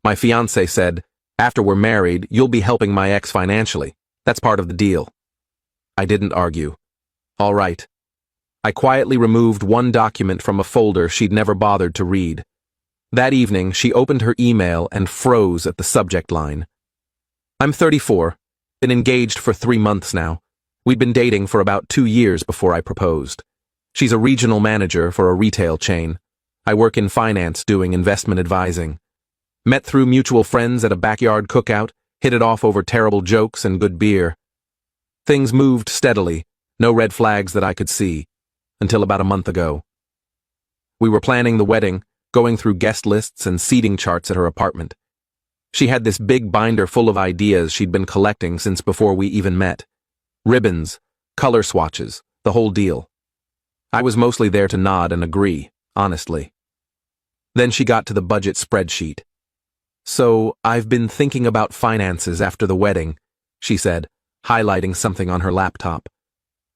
My fiancé said, "After we're married, you'll be helping my ex financially. That's part of the deal." I didn't argue. All right. I quietly removed one document from a folder she'd never bothered to read. That evening, she opened her email and froze at the subject line. "I'm 34, been engaged for 3 months now. We'd been dating for about 2 years before I proposed. She's a regional manager for a retail chain. I work in finance doing investment advising. Met through mutual friends at a backyard cookout, hit it off over terrible jokes and good beer. Things moved steadily, no red flags that I could see, until about a month ago. We were planning the wedding, going through guest lists and seating charts at her apartment. She had this big binder full of ideas she'd been collecting since before we even met. Ribbons, color swatches, the whole deal. I was mostly there to nod and agree, honestly. Then she got to the budget spreadsheet. "So, I've been thinking about finances after the wedding," she said, highlighting something on her laptop.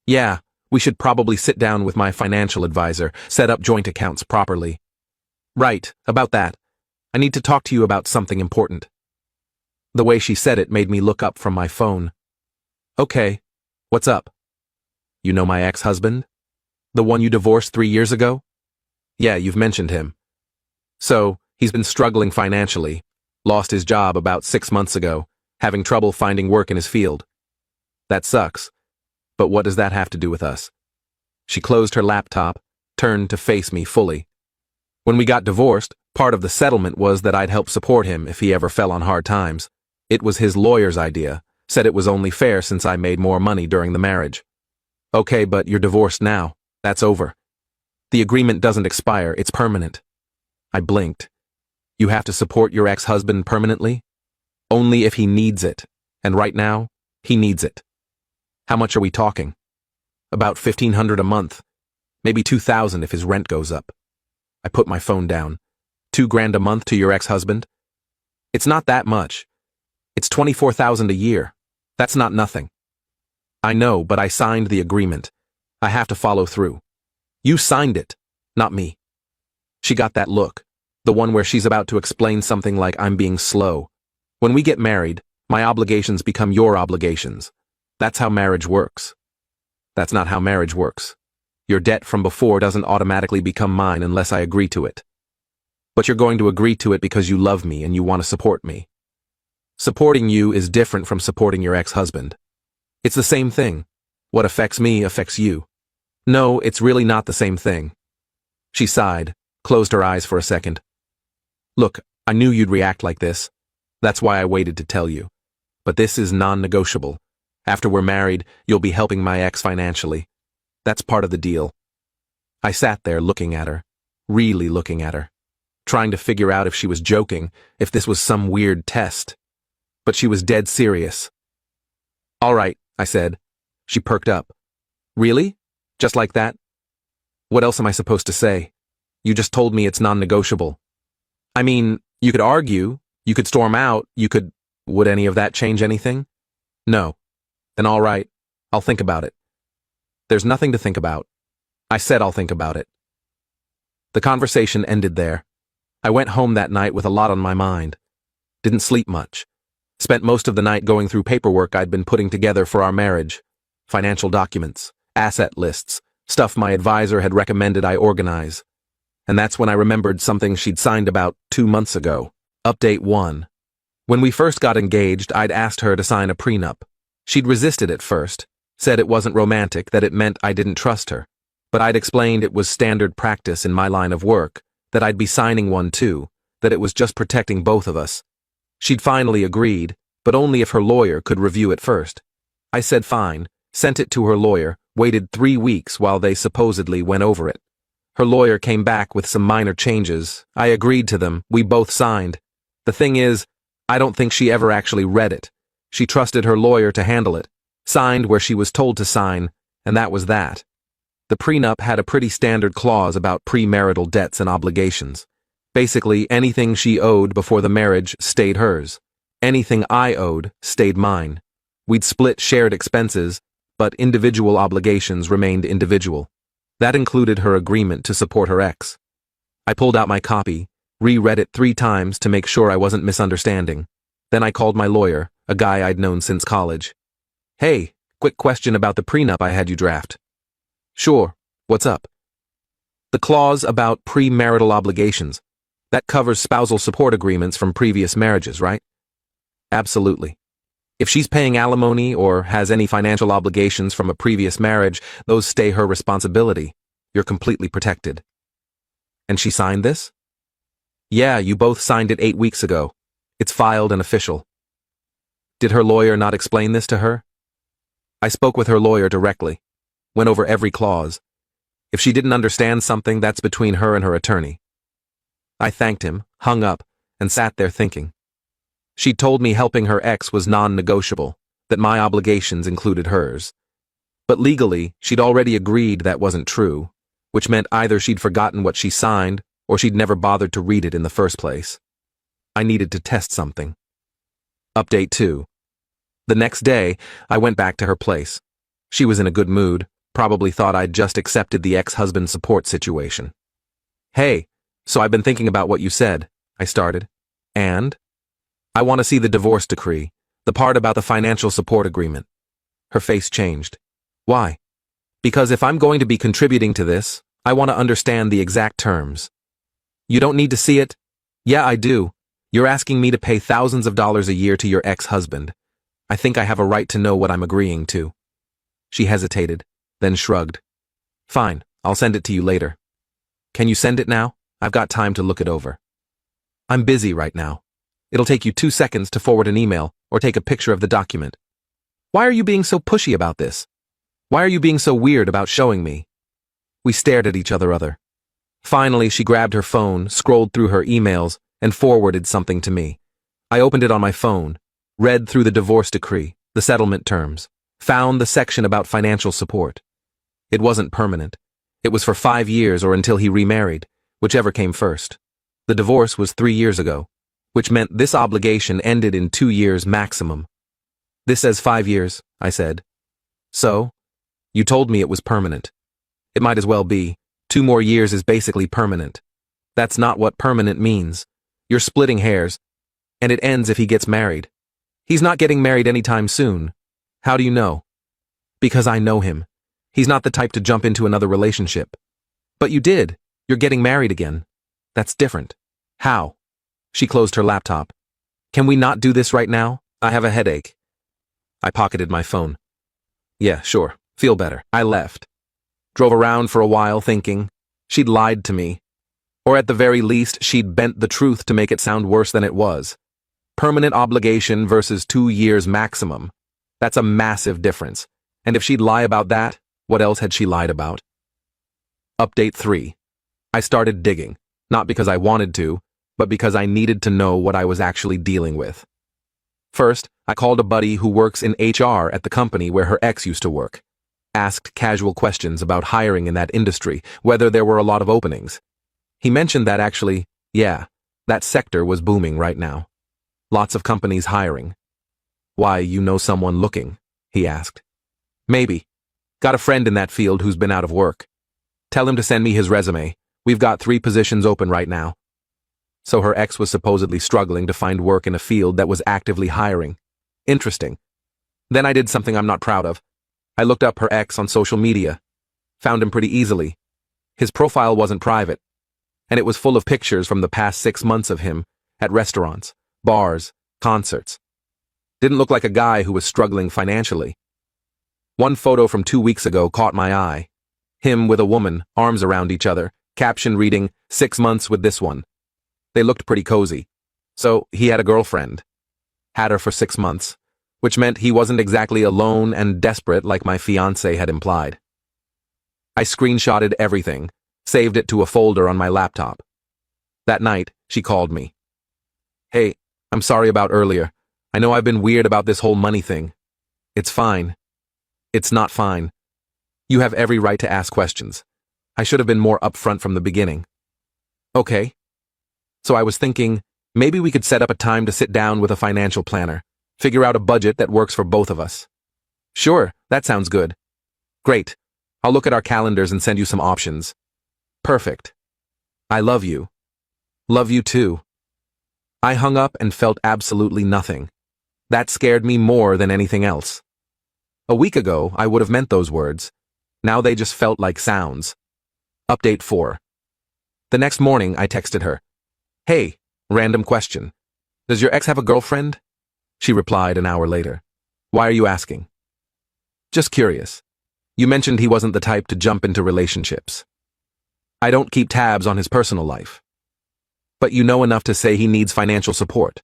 "Yeah, we should probably sit down with my financial advisor, set up joint accounts properly." "Right, about that. I need to talk to you about something important." The way she said it made me look up from my phone. "Okay, what's up?" "You know my ex-husband? The one you divorced 3 years ago?" "Yeah, you've mentioned him." "So, he's been struggling financially. Lost his job about 6 months ago, having trouble finding work in his field." "That sucks. But what does that have to do with us?" She closed her laptop, turned to face me fully. "When we got divorced, part of the settlement was that I'd help support him if he ever fell on hard times. It was his lawyer's idea, said it was only fair since I made more money during the marriage." "Okay, but you're divorced now. That's over. The agreement doesn't expire, it's permanent." I blinked. "You have to support your ex-husband permanently?" "Only if he needs it, and right now, he needs it." "How much are we talking?" "About $1,500 a month. Maybe $2,000 if his rent goes up." I put my phone down. $2,000 a month to your ex-husband? "It's not that much. It's $24,000 a year. That's not nothing." "I know, but I signed the agreement. I have to follow through." "You signed it, not me." She got that look, the one where she's about to explain something like I'm being slow. "When we get married, my obligations become your obligations. That's how marriage works." "That's not how marriage works. Your debt from before doesn't automatically become mine unless I agree to it." "But you're going to agree to it because you love me and you want to support me." "Supporting you is different from supporting your ex-husband. It's the same thing. What affects me affects you." "No, it's really not the same thing." She sighed, closed her eyes for a second. "Look, I knew you'd react like this. That's why I waited to tell you. But this is non-negotiable. After we're married, you'll be helping my ex financially. That's part of the deal." I sat there looking at her, really looking at her, trying to figure out if she was joking, if this was some weird test. But she was dead serious. "All right," I said. She perked up. "Really? Just like that?" "What else am I supposed to say? You just told me it's non-negotiable." "I mean, you could argue, you could storm out, you could—" "Would any of that change anything?" "No." "Then all right, I'll think about it." "There's nothing to think about." I said I'll think about it. The conversation ended there. I went home that night with a lot on my mind. Didn't sleep much. Spent most of the night going through paperwork I'd been putting together for our marriage. Financial documents, asset lists, stuff my advisor had recommended I organize. And that's when I remembered something she'd signed about 2 months ago. Update 1. When we first got engaged, I'd asked her to sign a prenup. She'd resisted at first, said it wasn't romantic, that it meant I didn't trust her. But I'd explained it was standard practice in my line of work, that I'd be signing one too, that it was just protecting both of us. She'd finally agreed, but only if her lawyer could review it first. I said fine, sent it to her lawyer, waited 3 weeks while they supposedly went over it. Her lawyer came back with some minor changes. I agreed to them, we both signed. The thing is, I don't think she ever actually read it. She trusted her lawyer to handle it, signed where she was told to sign, and that was that. The prenup had a pretty standard clause about premarital debts and obligations. Basically, anything she owed before the marriage stayed hers. Anything I owed stayed mine. We'd split shared expenses, but individual obligations remained individual. That included her agreement to support her ex. I pulled out my copy, Reread it 3 times to make sure I wasn't misunderstanding. Then I called my lawyer, a guy I'd known since college. Hey, quick question about the prenup I had you draft. Sure, what's up? The clause about premarital obligations. That covers spousal support agreements from previous marriages, right? Absolutely. If she's paying alimony or has any financial obligations from a previous marriage, those stay her responsibility. You're completely protected. And she signed this? Yeah, you both signed it 8 weeks ago. It's filed and official. Did her lawyer not explain this to her? I spoke with her lawyer directly. Went over every clause. If she didn't understand something, that's between her and her attorney. I thanked him, hung up, and sat there thinking. She'd told me helping her ex was non-negotiable, that my obligations included hers. But legally, she'd already agreed that wasn't true, which meant either she'd forgotten what she signed or she'd never bothered to read it in the first place. I needed to test something. Update 2. The next day, I went back to her place. She was in a good mood, probably thought I'd just accepted the ex-husband support situation. Hey, so I've been thinking about what you said, I started. And? I want to see the divorce decree, the part about the financial support agreement. Her face changed. Why? Because if I'm going to be contributing to this, I want to understand the exact terms. You don't need to see it? Yeah, I do. You're asking me to pay thousands of dollars a year to your ex-husband. I think I have a right to know what I'm agreeing to. She hesitated, then shrugged. Fine, I'll send it to you later. Can you send it now? I've got time to look it over. I'm busy right now. It'll take you 2 seconds to forward an email or take a picture of the document. Why are you being so pushy about this? Why are you being so weird about showing me? We stared at each other. Finally, she grabbed her phone, scrolled through her emails, and forwarded something to me. I opened it on my phone, read through the divorce decree, the settlement terms, found the section about financial support. It wasn't permanent. It was for 5 years or until he remarried, whichever came first. The divorce was 3 years ago, which meant this obligation ended in 2 years maximum. This says 5 years, I said. So? You told me it was permanent. It might as well be. 2 more years is basically permanent. That's not what permanent means. You're splitting hairs, and it ends if he gets married. He's not getting married anytime soon. How do you know? Because I know him. He's not the type to jump into another relationship. But you did. You're getting married again. That's different. How? She closed her laptop. Can we not do this right now? I have a headache. I pocketed my phone. Yeah, sure. Feel better. I left. Drove around for a while thinking. She'd lied to me. Or at the very least, she'd bent the truth to make it sound worse than it was. Permanent obligation versus 2 years maximum. That's a massive difference. And if she'd lie about that, what else had she lied about? Update 3. I started digging, not because I wanted to, but because I needed to know what I was actually dealing with. First, I called a buddy who works in HR at the company where her ex used to work. Asked casual questions about hiring in that industry, whether there were a lot of openings. He mentioned that actually, yeah, that sector was booming right now. Lots of companies hiring. Why, you know someone looking? He asked. Maybe. Got a friend in that field who's been out of work. Tell him to send me his resume. We've got 3 positions open right now. So her ex was supposedly struggling to find work in a field that was actively hiring. Interesting. Then I did something I'm not proud of. I looked up her ex on social media. Found him pretty easily. His profile wasn't private, and it was full of pictures from the past 6 months of him at restaurants, bars, concerts. Didn't look like a guy who was struggling financially. One photo from 2 weeks ago caught my eye. Him with a woman, arms around each other, caption reading, 6 months with this one. They looked pretty cozy. So he had a girlfriend. Had her for 6 months, which meant he wasn't exactly alone and desperate like my fiancé had implied. I screenshotted everything, saved it to a folder on my laptop. That night, she called me. Hey, I'm sorry about earlier. I know I've been weird about this whole money thing. It's fine. It's not fine. You have every right to ask questions. I should have been more upfront from the beginning. Okay. So I was thinking, maybe we could set up a time to sit down with a financial planner, figure out a budget that works for both of us. Sure, that sounds good. Great. I'll look at our calendars and send you some options. Perfect. I love you. Love you too. I hung up and felt absolutely nothing. That scared me more than anything else. A week ago, I would have meant those words. Now they just felt like sounds. Update 4. The next morning, I texted her. Hey, random question. Does your ex have a girlfriend? She replied an hour later. Why are you asking? Just curious. You mentioned he wasn't the type to jump into relationships. I don't keep tabs on his personal life. But you know enough to say he needs financial support.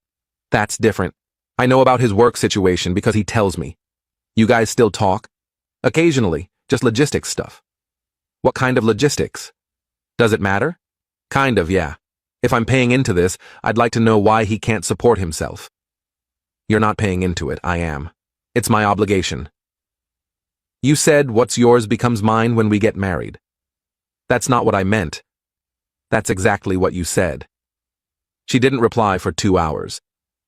That's different. I know about his work situation because he tells me. You guys still talk? Occasionally, just logistics stuff. What kind of logistics? Does it matter? Kind of, yeah. If I'm paying into this, I'd like to know why he can't support himself. You're not paying into it, I am. It's my obligation. You said what's yours becomes mine when we get married. That's not what I meant. That's exactly what you said. She didn't reply for 2 hours.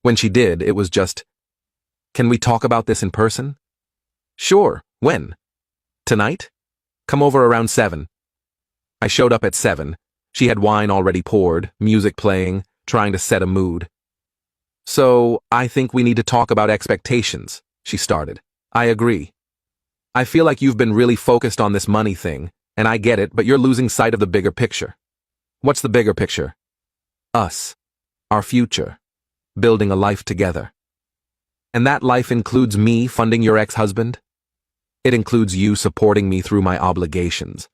When she did, it was just, can we talk about this in person? Sure, when? Tonight? Come over around 7. I showed up at 7. She had wine already poured, music playing, trying to set a mood. So, I think we need to talk about expectations, she started. I agree. I feel like you've been really focused on this money thing, and I get it, but you're losing sight of the bigger picture. What's the bigger picture? Us. Our future. Building a life together. And that life includes me funding your ex-husband? It includes you supporting me through my obligations.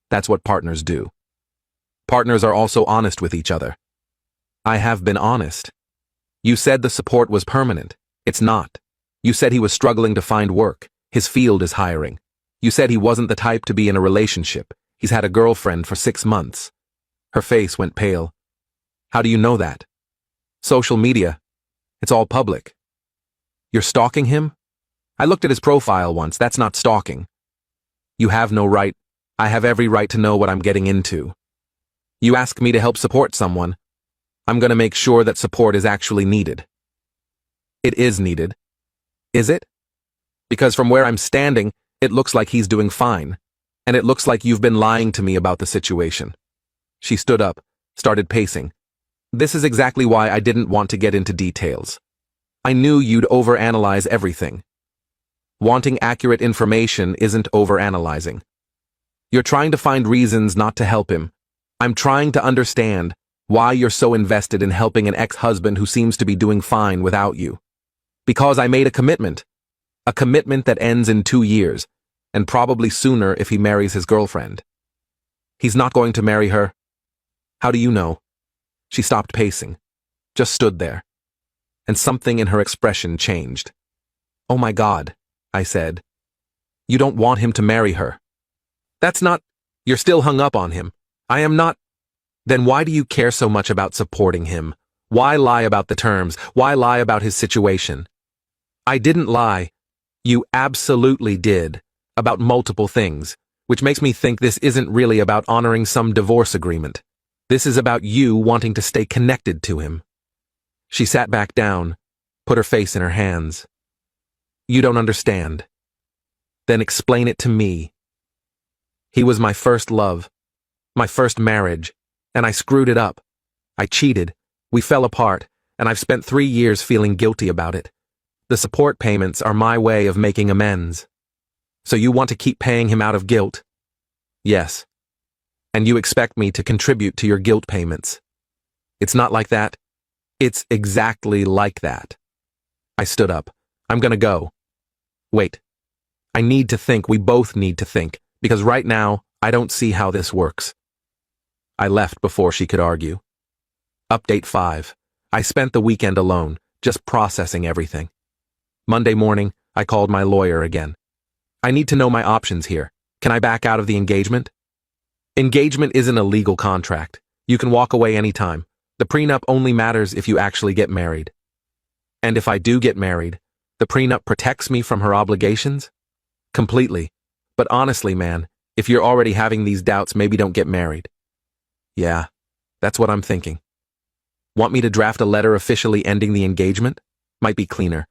That's what partners do. Partners are also honest with each other. I have been honest. You said the support was permanent. It's not. You said he was struggling to find work. His field is hiring. You said he wasn't the type to be in a relationship. He's had a girlfriend for 6 months. Her face went pale. How do you know that? Social media. It's all public. You're stalking him? I looked at his profile once. That's not stalking. You have no right. I have every right to know what I'm getting into. You ask me to help support someone. I'm going to make sure that support is actually needed. It is needed. Is it? Because from where I'm standing, it looks like he's doing fine. And it looks like you've been lying to me about the situation. She stood up, started pacing. This is exactly why I didn't want to get into details. I knew you'd overanalyze everything. Wanting accurate information isn't overanalyzing. You're trying to find reasons not to help him. I'm trying to understand why you're so invested in helping an ex-husband who seems to be doing fine without you. Because I made a commitment. A commitment that ends in 2 years, and probably sooner if he marries his girlfriend. He's not going to marry her. How do you know? She stopped pacing, just stood there, and something in her expression changed. Oh my God, I said. You don't want him to marry her. That's not... You're still hung up on him. I am not... Then why do you care so much about supporting him? Why lie about the terms? Why lie about his situation? I didn't lie. You absolutely did. About multiple things, which makes me think this isn't really about honoring some divorce agreement. This is about you wanting to stay connected to him. She sat back down, put her face in her hands. You don't understand. Then explain it to me. He was my first love, my first marriage, and I screwed it up. I cheated, we fell apart, and I've spent 3 years feeling guilty about it. The support payments are my way of making amends. So you want to keep paying him out of guilt? Yes. And you expect me to contribute to your guilt payments. It's not like that. It's exactly like that. I stood up. I'm gonna go. Wait. I need to think. We both need to think. Because right now, I don't see how this works. I left before she could argue. Update 5. I spent the weekend alone, just processing everything. Monday morning, I called my lawyer again. I need to know my options here. Can I back out of the engagement? Engagement isn't a legal contract. You can walk away anytime. The prenup only matters if you actually get married. And if I do get married, the prenup protects me from her obligations? Completely. But honestly, man, if you're already having these doubts, maybe don't get married. Yeah, that's what I'm thinking. Want me to draft a letter officially ending the engagement? Might be cleaner.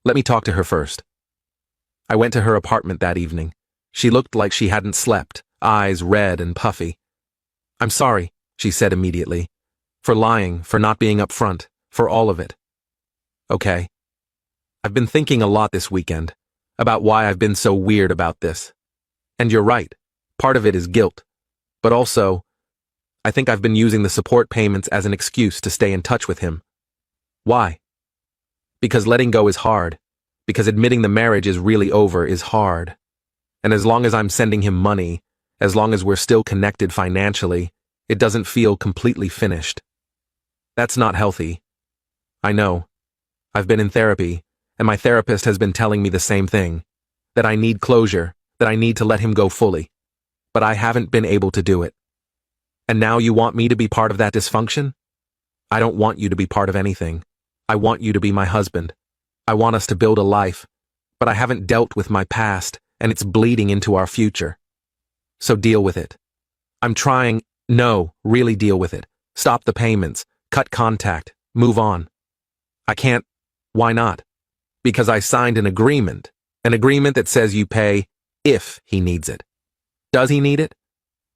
Let me talk to her first. I went to her apartment that evening. She looked like she hadn't slept, eyes red and puffy. I'm sorry, she said immediately. For lying, for not being upfront, for all of it. Okay. I've been thinking a lot this weekend about why I've been so weird about this. And you're right. Part of it is guilt. But also, I think I've been using the support payments as an excuse to stay in touch with him. Why? Because letting go is hard. Because admitting the marriage is really over is hard. And as long as I'm sending him money, as long as we're still connected financially, it doesn't feel completely finished. That's not healthy. I know. I've been in therapy, and my therapist has been telling me the same thing. That I need closure, that I need to let him go fully. But I haven't been able to do it. And now you want me to be part of that dysfunction? I don't want you to be part of anything. I want you to be my husband. I want us to build a life, but I haven't dealt with my past, and it's bleeding into our future. So deal with it. I'm trying. No, really deal with it. Stop the payments, cut contact, move on. I can't. Why not? Because I signed an agreement that says you pay if he needs it. Does he need it?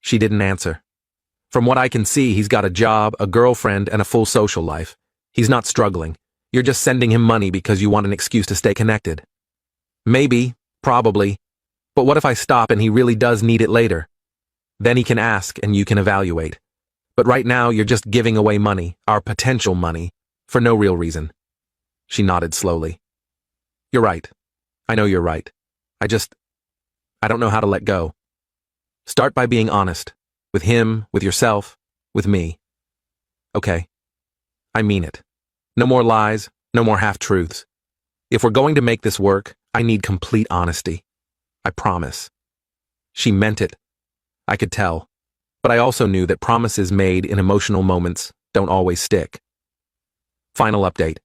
She didn't answer. From what I can see, he's got a job, a girlfriend, and a full social life. He's not struggling. You're just sending him money because you want an excuse to stay connected. Maybe, probably. But what if I stop and he really does need it later? Then he can ask and you can evaluate. But right now you're just giving away money, our potential money, for no real reason. She nodded slowly. You're right. I know you're right. I don't know how to let go. Start by being honest. With him, with yourself, with me. Okay. I mean it. No more lies, no more half-truths. If we're going to make this work, I need complete honesty. I promise. She meant it. I could tell. But I also knew that promises made in emotional moments don't always stick. Final update.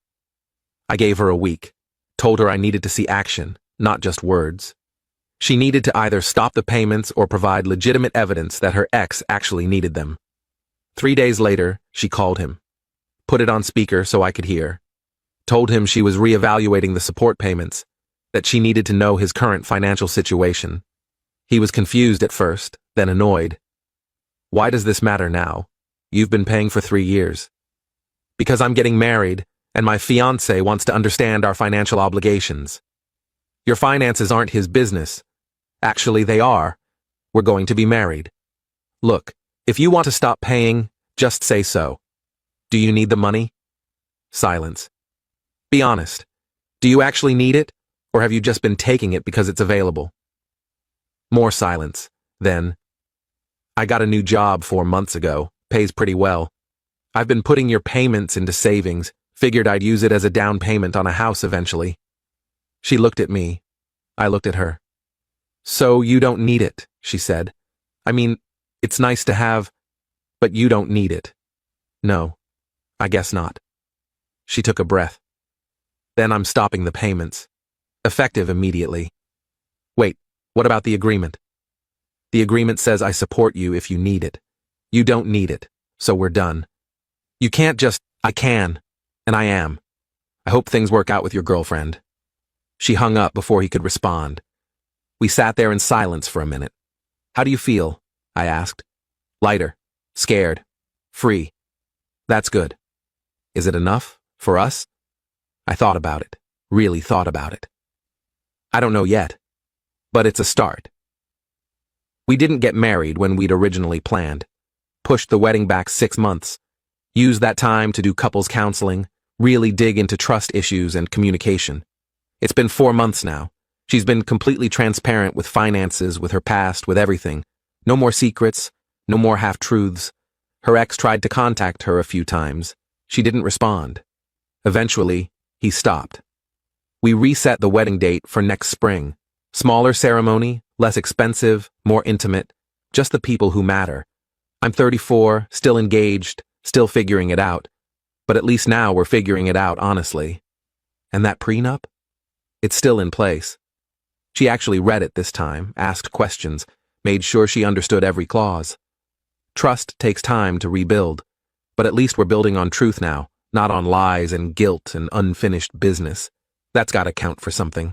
I gave her a week. Told her I needed to see action, not just words. She needed to either stop the payments or provide legitimate evidence that her ex actually needed them. 3 days later, she called him. Put it on speaker so I could hear. Told him she was reevaluating the support payments, that she needed to know his current financial situation. He was confused at first, then annoyed. Why does this matter now? You've been paying for 3 years. Because I'm getting married, and my fiancé wants to understand our financial obligations. Your finances aren't his business. Actually, they are. We're going to be married. Look, if you want to stop paying, just say so. Do you need the money? Silence. Be honest. Do you actually need it, or have you just been taking it because it's available? More silence. Then, I got a new job 4 months ago. Pays pretty well. I've been putting your payments into savings. Figured I'd use it as a down payment on a house eventually. She looked at me. I looked at her. So you don't need it, she said. I mean, it's nice to have, but you don't need it. No, I guess not. She took a breath. Then I'm stopping the payments. Effective immediately. Wait, what about the agreement? The agreement says I support you if you need it. You don't need it, so we're done. You can't just, I can, and I am. I hope things work out with your girlfriend. She hung up before he could respond. We sat there in silence for a minute. How do you feel? I asked. Lighter, scared, free. That's good. Is it enough for us? I thought about it, really thought about it. I don't know yet, but it's a start. We didn't get married when we'd originally planned. Pushed the wedding back 6 months. Used that time to do couples counseling, really dig into trust issues and communication. It's been 4 months now. She's been completely transparent with finances, with her past, with everything. No more secrets, no more half-truths. Her ex tried to contact her a few times. She didn't respond. Eventually, he stopped. We reset the wedding date for next spring. Smaller ceremony, less expensive, more intimate. Just the people who matter. I'm 34, still engaged, still figuring it out. But at least now we're figuring it out honestly. And that prenup? It's still in place. She actually read it this time, asked questions, made sure she understood every clause. Trust takes time to rebuild, but at least we're building on truth now, not on lies and guilt and unfinished business. That's gotta count for something.